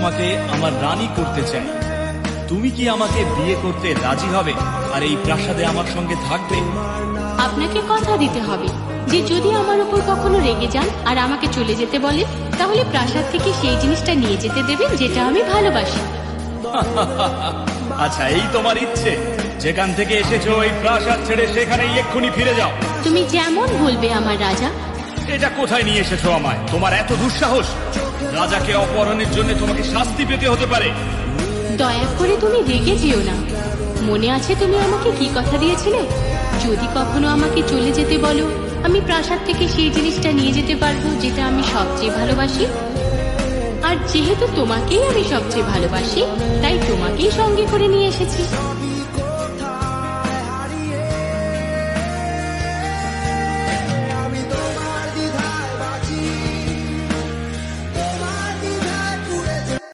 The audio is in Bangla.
তোমাকে আমার রানী করতে চাই। তুমি কি আমাকে বিয়ে করতে রাজি হবে আর এই প্রাসাদে আমার সঙ্গে থাকবে? আপনাকে কথা দিতে হবে যে যদি আমার উপর কখনো রেগে যান আর আমাকে চলে যেতে বলে, তাহলে প্রাসাদ থেকে সেই জিনিসটা নিয়ে যেতে দেবেন যেটা আমি ভালোবাসি। আচ্ছা, এই তোমার ইচ্ছে? যেখান থেকে এসেছো এই প্রাসাদ ছেড়ে সেখানেই এক্ষুনি ফিরে যাও। তুমি যেমন বলবে আমার রাজা। এটা কোথায় নিয়ে এসেছো আমায়? তোমার এত দুঃসাহস! রাজাকে অপহরণের জন্য তোমাকে শাস্তি পেতে হতে পারে। দয়া করে তুমি রেগে যেও না। মনে আছে তুমি আমাকে কি কথা দিয়েছিলে? যদি কখনো আমাকে চলে যেতে বলো, আমি প্রাসাদ থেকে সেই জিনিসটা নিয়ে যেতে পারবো যেটা আমি সবচেয়ে ভালোবাসি। আর যেহেতু তোমাকেই আমি সবচেয়ে ভালোবাসি, তাই তোমাকেই সঙ্গে করে নিয়ে এসেছি।